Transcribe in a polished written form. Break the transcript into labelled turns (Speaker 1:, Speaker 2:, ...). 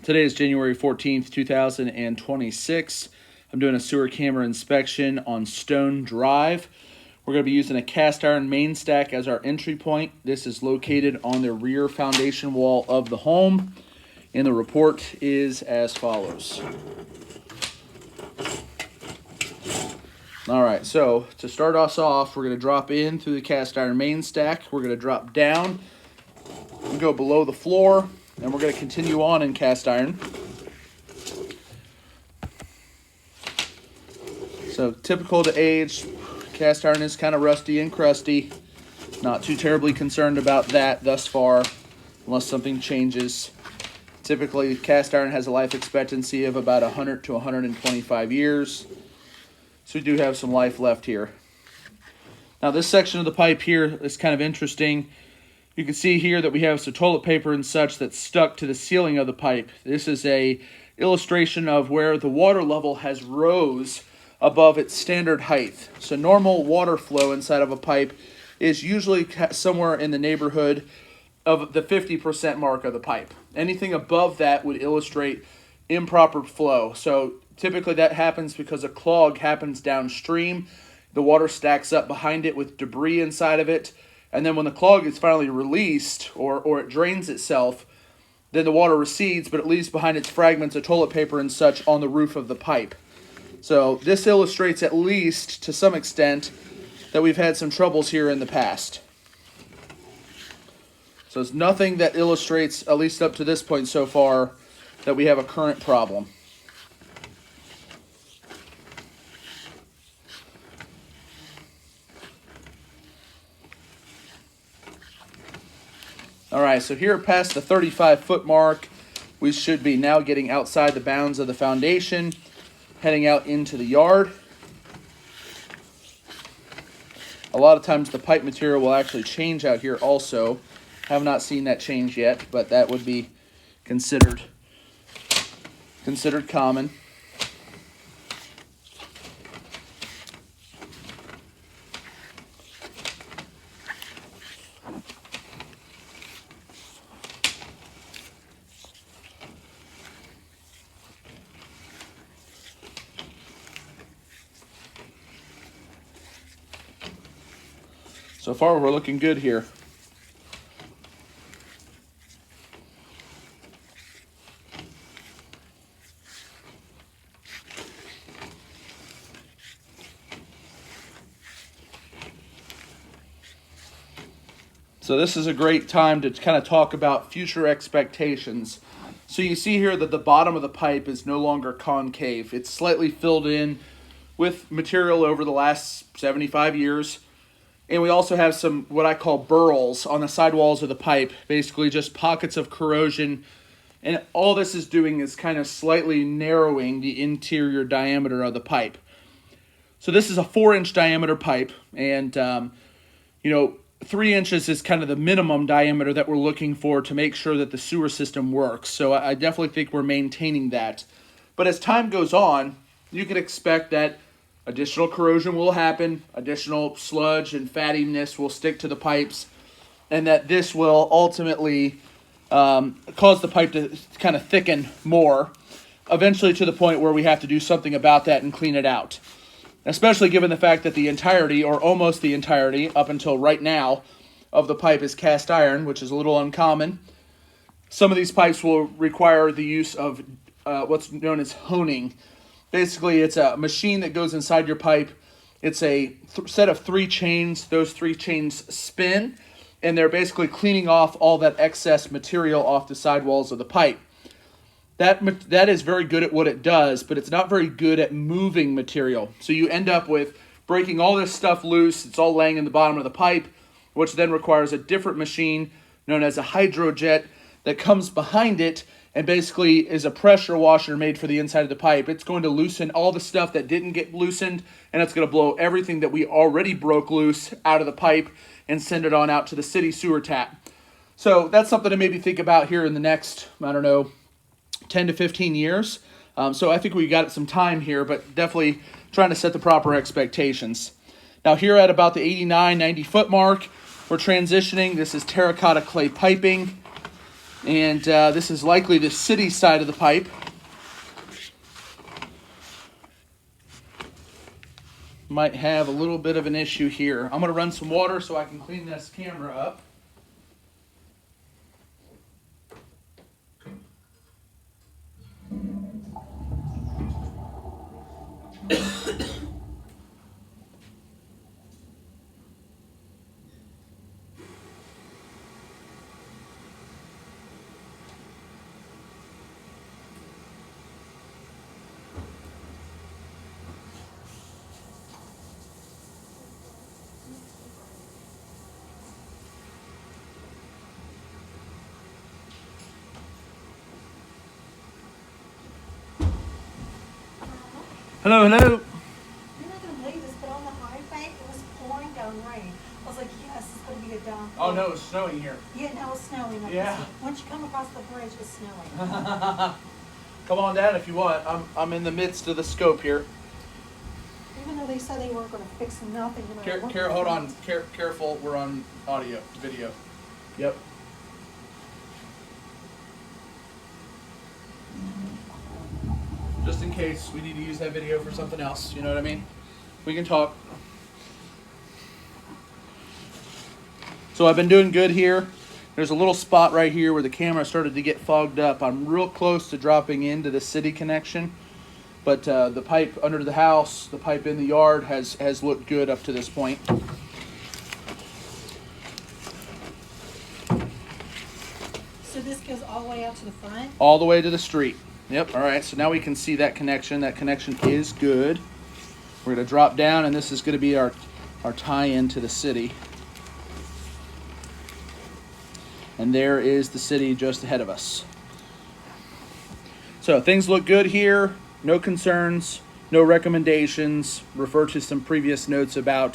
Speaker 1: Today is January 14th, 2026. I'm doing a sewer camera inspection on Stone Drive. We're going to be using a cast iron main stack as our entry point. This is located on the rear foundation wall of the home, and the report is as follows. All right, so to start us off, we're going to drop in through the cast iron main stack. We're going to drop down and go below the floor, and we're going to continue on in cast iron. So typical to age, cast iron is kind of rusty and crusty. Not too terribly concerned about that thus far, unless something changes. Typically, cast iron has a life expectancy of about 100 to 125 years. So we do have some life left here. Now this section of the pipe here is kind of interesting. You can see here that we have some toilet paper and such that's stuck to the ceiling of the pipe. This is a illustration of where the water level has rose above its standard height. So normal water flow inside of a pipe is usually somewhere in the neighborhood of the 50% mark of the pipe. Anything above that would illustrate improper flow. So typically that happens because a clog happens downstream. The water stacks up behind it with debris inside of it. And then when the clog is finally released or it drains itself, then the water recedes, but it leaves behind its fragments of toilet paper and such on the roof of the pipe. So this illustrates, at least to some extent, that we've had some troubles here in the past. So it's nothing that illustrates, at least up to this point so far, that we have a current problem. All right, so here past the 35-foot mark, we should be now getting outside the bounds of the foundation, heading out into the yard. A lot of times the pipe material will actually change out here also. Have not seen that change yet, but that would be considered common. So far, we're looking good here. So this is a great time to kind of talk about future expectations. So you see here that the bottom of the pipe is no longer concave. It's slightly filled in with material over the last 75 years. And we also have some what I call burls on the sidewalls of the pipe, basically just pockets of corrosion. And all this is doing is kind of slightly narrowing the interior diameter of the pipe. So this is a 4-inch diameter pipe, and 3 inches is kind of the minimum diameter that we're looking for to make sure that the sewer system works. So I definitely think we're maintaining that. But as time goes on, you can expect that additional corrosion will happen, additional sludge and fattiness will stick to the pipes, and that this will ultimately cause the pipe to kind of thicken more, eventually to the point where we have to do something about that and clean it out. Especially given the fact that the entirety, or almost the entirety, up until right now, of the pipe is cast iron, which is a little uncommon. Some of these pipes will require the use of what's known as honing. Basically, it's a machine that goes inside your pipe. It's a set of 3 chains. Those 3 chains spin, and they're basically cleaning off all that excess material off the sidewalls of the pipe. That is very good at what it does, but it's not very good at moving material. So you end up with breaking all this stuff loose. It's all laying in the bottom of the pipe, which then requires a different machine known as a hydrojet that comes behind it and basically is a pressure washer made for the inside of the pipe. It's going to loosen all the stuff that didn't get loosened, and it's going to blow everything that we already broke loose out of the pipe and send it on out to the city sewer tap. So that's something to maybe think about here in the next, 10 to 15 years. So I think we got some time here, but definitely trying to set the proper expectations. Now here at about the 89, 90 foot mark, we're transitioning. This is terracotta clay piping. And this is likely the city side of the pipe. Might have a little bit of an issue here. I'm going to run some water so I can clean this camera up. Hello, hello.
Speaker 2: You're not going to believe this, but on the highway, it was pouring down rain. I was like, yes, it's going to be a dump.
Speaker 1: Oh no, it's snowing here.
Speaker 2: Yeah, now it's snowing. Like
Speaker 1: Yeah.
Speaker 2: this. Once you come across the bridge, it's snowing.
Speaker 1: Come on down if you want. I'm in the midst of the scope here.
Speaker 2: Even though they said they weren't going to fix nothing. No matter what
Speaker 1: Hold
Speaker 2: they
Speaker 1: on.
Speaker 2: did.
Speaker 1: Careful. We're on video. Yep. Just in case we need to use that video for something else. You know what I mean? We can talk. So I've been doing good here. There's a little spot right here where the camera started to get fogged up. I'm real close to dropping into the city connection. But the pipe under the house, the pipe in the yard has looked good up to this point.
Speaker 2: So this goes all the way out to the front?
Speaker 1: All the way to the street. Yep, all right, so now we can see that connection. That connection is good. We're gonna drop down and this is gonna be our tie-in to the city. And there is the city just ahead of us. So things look good here. No concerns, no recommendations. Refer to some previous notes about